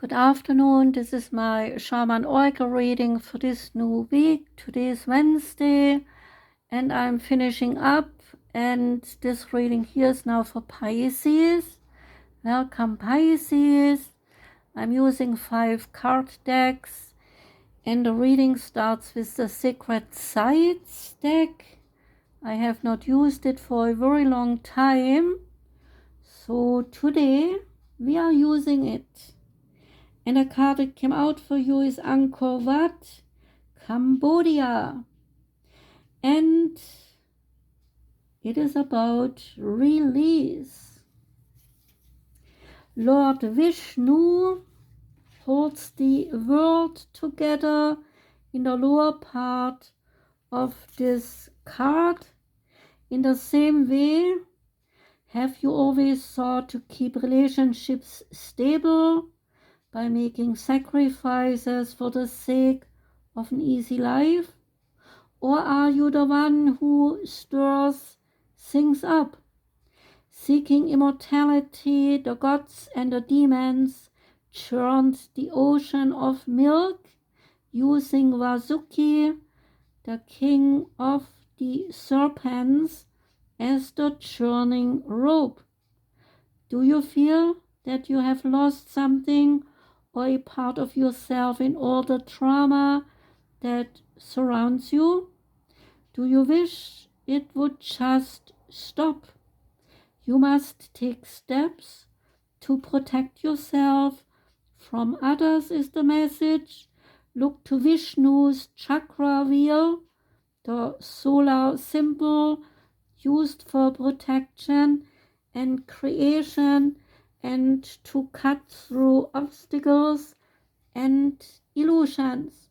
Good afternoon, this is my Schamanen-Orakel reading for this new week. Today is Wednesday and I'm finishing up, and this reading here is now for Pisces. Welcome Pisces. I'm using 5 card decks and the reading starts with the Sacred Sites deck. I have not used it for a very long time, so today we are using it. And the card that came out for you is Angkor, Cambodia. And it is about release. Lord Vishnu holds the world together in the lower part of this card. In the same way, have you always sought to keep relationships stable by making sacrifices for the sake of an easy life? Or are you the one who stirs things up? Seeking immortality, the gods and the demons churned the ocean of milk, using Vasuki, the king of the serpents, as the churning rope. Do you feel that you have lost something or a part of yourself in all the trauma that surrounds you? Do you wish it would just stop? You must take steps to protect yourself from others is the message. Look to Vishnu's chakra wheel, the solar symbol used for protection and creation, and to cut through obstacles and illusions.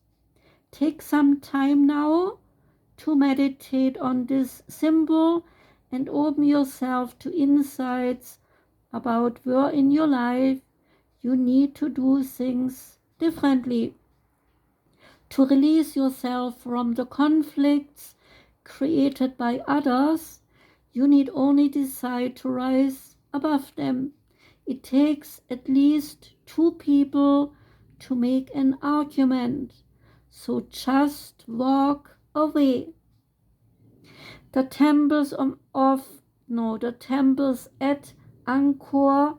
Take some time now to meditate on this symbol and open yourself to insights about where in your life you need to do things differently. To release yourself from the conflicts created by others, you need only decide to rise above them. It takes at least 2 people to make an argument, so just walk away. The temples the temples at Angkor,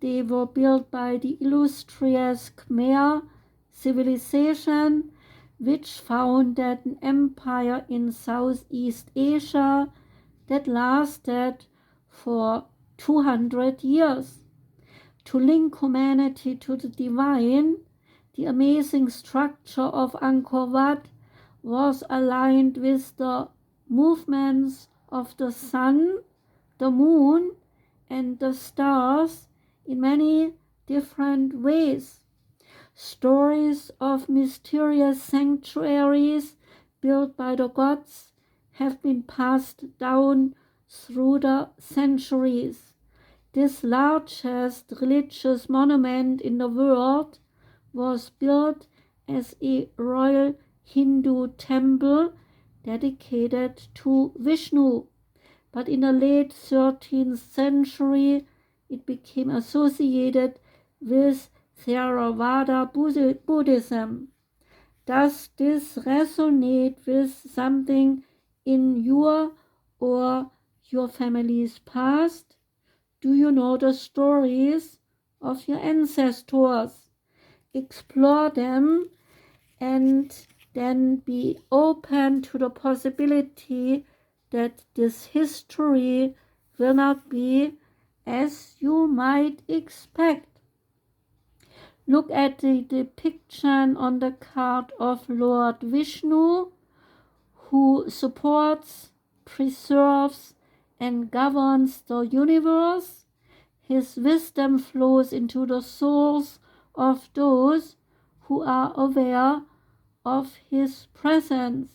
they were built by the illustrious Khmer civilization, which founded an empire in Southeast Asia that lasted for 200 years. To link humanity to the divine, the amazing structure of Angkor Wat was aligned with the movements of the sun, the moon, and the stars in many different ways. Stories of mysterious sanctuaries built by the gods have been passed down through the centuries. This largest religious monument in the world was built as a royal Hindu temple dedicated to Vishnu, but in the late 13th century it became associated with Theravada Buddhism. Does this resonate with something in your or your family's past? Do you know the stories of your ancestors? Explore them and then be open to the possibility that this history will not be as you might expect. Look at the depiction on the card of Lord Vishnu, who supports, preserves, and governs the universe. His wisdom flows into the souls of those who are aware of his presence.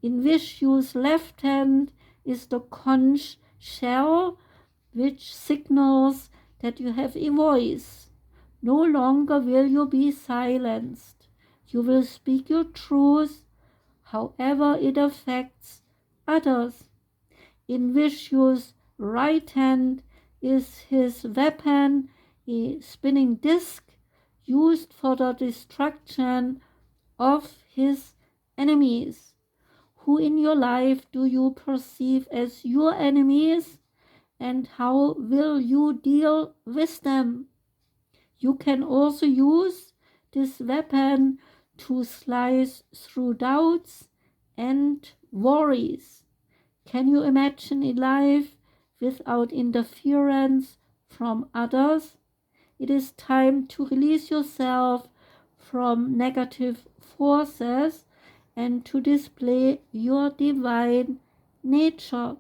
In Vishnu's left hand is the conch shell, which signals that you have a voice. No longer will you be silenced. You will speak your truth, however it affects others. In Vishnu's right hand is his weapon, a spinning disc used for the destruction of his enemies. Who in your life do you perceive as your enemies, and how will you deal with them? You can also use this weapon to slice through doubts and worries. Can you imagine a life without interference from others? It is time to release yourself from negative forces and to display your divine nature.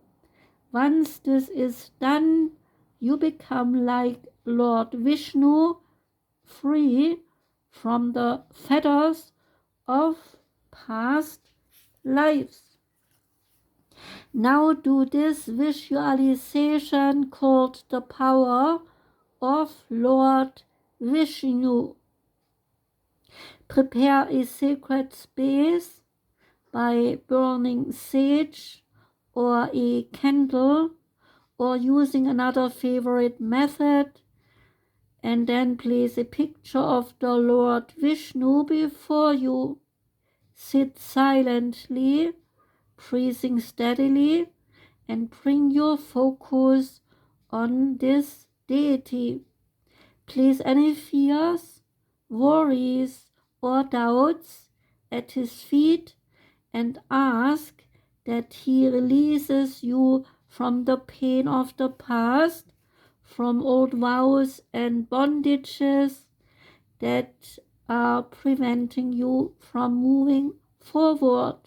Once this is done, you become like Lord Vishnu, free from the fetters of past lives. Now do this visualization called the power of Lord Vishnu. Prepare a sacred space by burning sage or a candle or using another favorite method, and then place a picture of the Lord Vishnu before you. Sit silently, breathing steadily, and bring your focus on this deity. Place any fears, worries, or doubts at his feet and ask that he releases you from the pain of the past, from old vows and bondages that are preventing you from moving forward.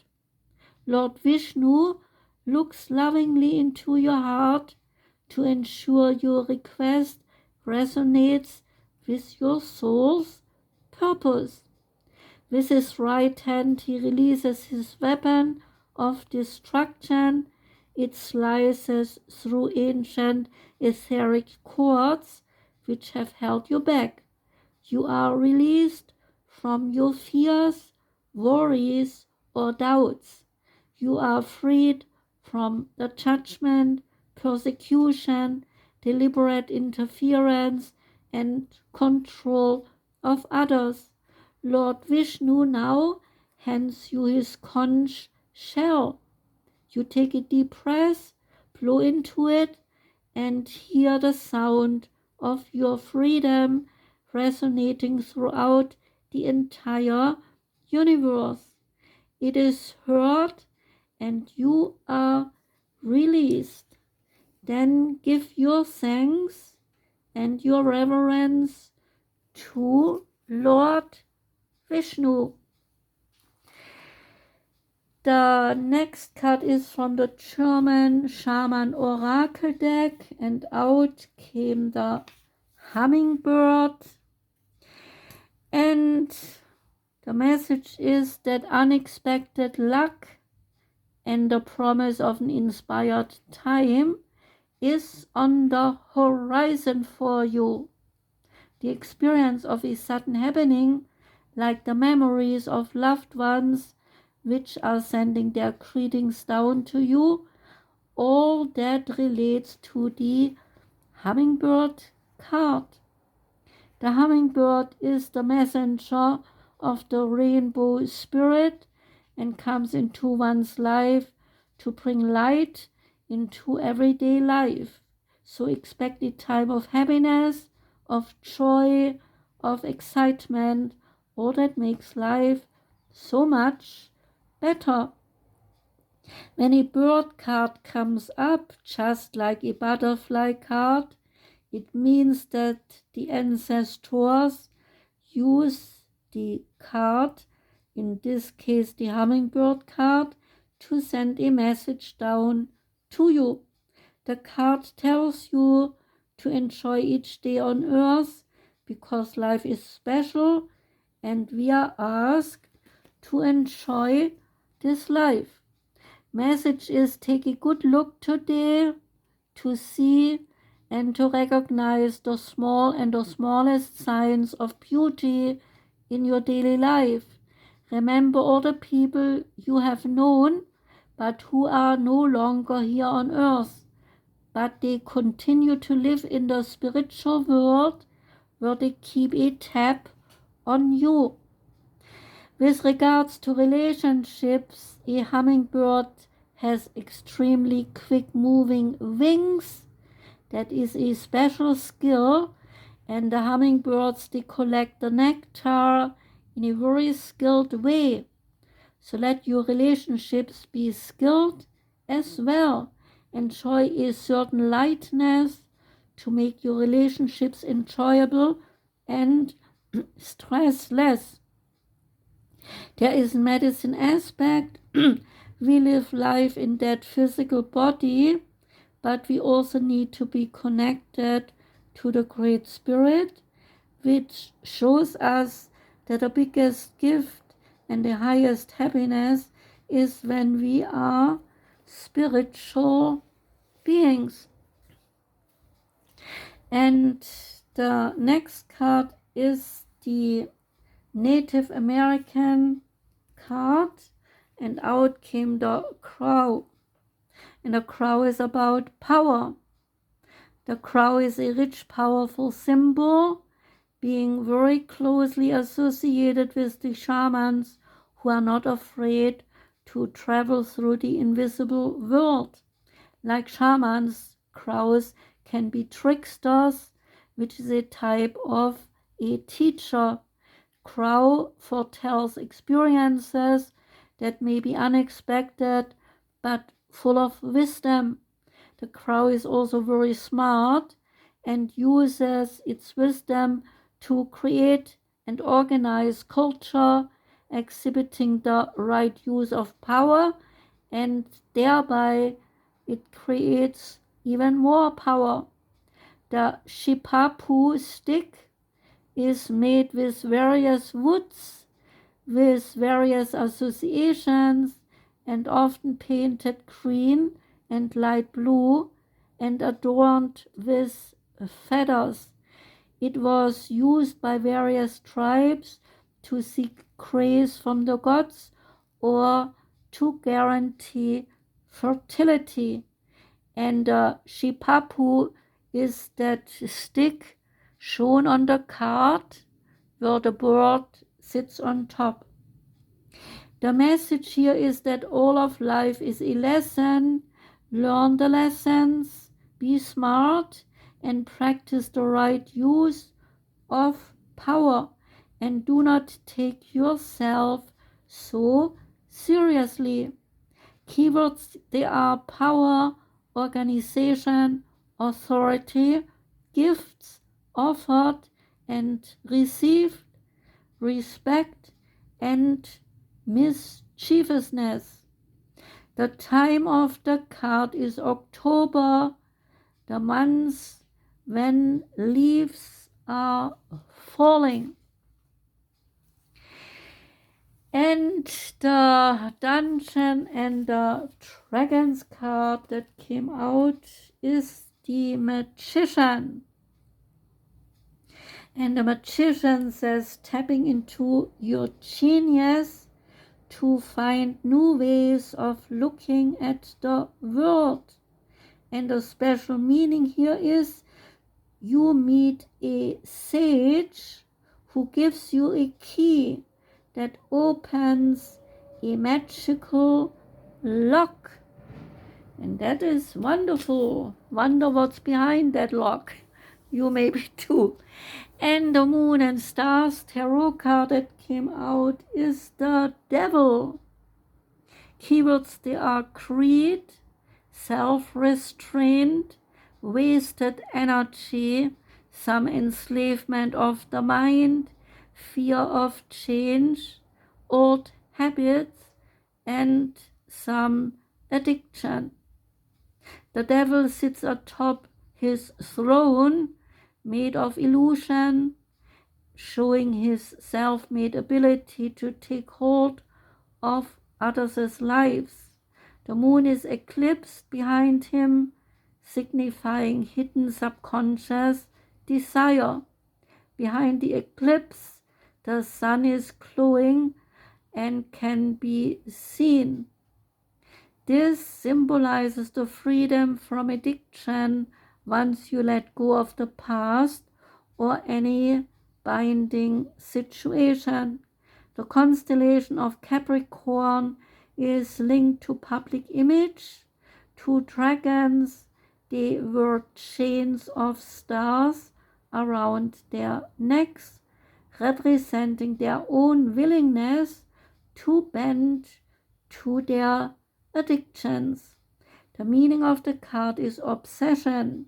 Lord Vishnu looks lovingly into your heart to ensure your request resonates with your soul's purpose. With his right hand, he releases his weapon of destruction. It slices through ancient etheric cords which have held you back. You are released from your fears, worries, or doubts. You are freed from the judgment, persecution, deliberate interference, and control of others. Lord Vishnu now hands you his conch shell. You take a deep breath, blow into it, and hear the sound of your freedom resonating throughout the entire universe. It is heard and you are released. Then give your thanks and your reverence to Lord Vishnu. The next card is from the German Schamanen-Orakel deck, and out came the Hummingbird. And the message is that unexpected luck and the promise of an inspired time is on the horizon for you. The experience of a sudden happening, like the memories of loved ones which are sending their greetings down to you, all that relates to the Hummingbird card. The hummingbird is the messenger of the rainbow spirit and comes into one's life to bring light into everyday life. So expect a time of happiness, of joy, of excitement, all that makes life so much better. When a bird card comes up, just like a butterfly card, it means that the ancestors use the card, in this case the hummingbird card, to send a message down to you. The card tells you to enjoy each day on earth because life is special and we are asked to enjoy this life. Message is: take a good look today to see and to recognize the small and the smallest signs of beauty in your daily life. Remember all the people you have known but who are no longer here on earth, but they continue to live in the spiritual world where they keep a tab on you. With regards to relationships, a hummingbird has extremely quick-moving wings. That is a special skill, and the hummingbirds, they collect the nectar in a very skilled way. So let your relationships be skilled as well. Enjoy a certain lightness to make your relationships enjoyable and stressless. There is medicine aspect. We live life in that physical body, but we also need to be connected to the Great Spirit, which shows us that the biggest gift and the highest happiness is when we are spiritual beings. And the next card is the Native American card, and out came the crow. And the crow is about power. The crow is a rich, powerful symbol, being very closely associated with the shamans who are not afraid to travel through the invisible world. Like shamans, crows can be tricksters, which is a type of a teacher. Crow foretells experiences that may be unexpected but full of wisdom. The crow is also very smart and uses its wisdom to create and organize culture, exhibiting the right use of power, and thereby it creates even more power. The shipapu stick is made with various woods, with various associations, and often painted green and light blue and adorned with feathers. It was used by various tribes to seek grace from the gods or to guarantee fertility. And shipapu is that stick shown on the card where the bird sits on top. The message here is that all of life is a lesson. Learn the lessons, be smart, and practice the right use of power. And do not take yourself so seriously. Keywords, they are power, organization, authority, gifts offered and received, respect, and mischievousness. The time of the card is October, the month when leaves are falling. And the Dungeon and the Dragons card that came out is the Magician. And the Magician says tapping into your genius to find new ways of looking at the world. And the special meaning here is you meet a sage who gives you a key that opens a magical lock. And that is wonderful. Wonder what's behind that lock. You maybe too. And the Moon and Stars tarot card that came out is the Devil. Keywords, they are greed, self-restraint, wasted energy, some enslavement of the mind, fear of change, old habits, and some addiction. The devil sits atop his throne made of illusion, showing his self-made ability to take hold of others' lives. The moon is eclipsed behind him, signifying hidden subconscious desire. Behind the eclipse, the sun is glowing and can be seen. This symbolizes the freedom from addiction once you let go of the past or any binding situation. The constellation of Capricorn is linked to public image. Two dragons, they were chains of stars around their necks, representing their own willingness to bend to their addictions. The meaning of the card is obsession.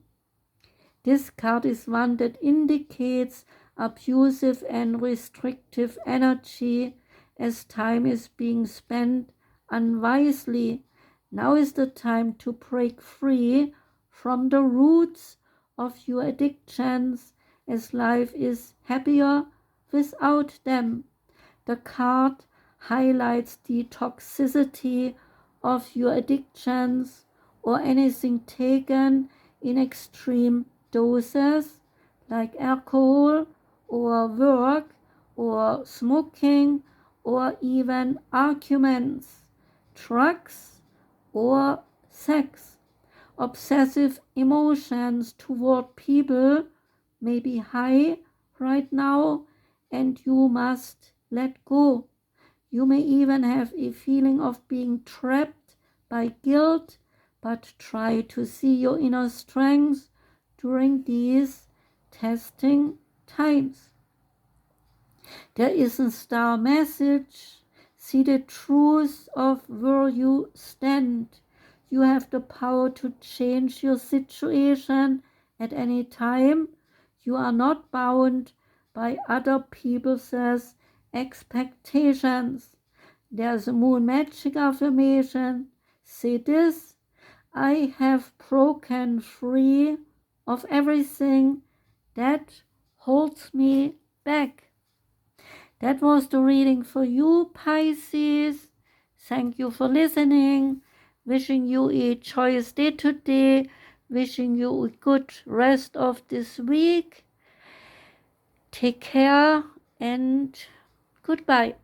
This card is one that indicates abusive and restrictive energy as time is being spent unwisely. Now is the time to break free from the roots of your addictions, as life is happier without them. The card highlights the toxicity of your addictions or anything taken in extreme doses like alcohol or work or smoking or even arguments, drugs or sex. Obsessive emotions toward people may be high right now and you must let go. You may even have a feeling of being trapped by guilt, but try to see your inner strength during these testing times. There is a star message. See the truth of where you stand. You have the power to change your situation at any time. You are not bound by other people's expectations. There's a moon magic affirmation. Say this: I have broken free of everything that holds me back. That was the reading for you, Pisces. Thank you for listening. Wishing you a joyous day today. Wishing you a good rest of this week. Take care and goodbye.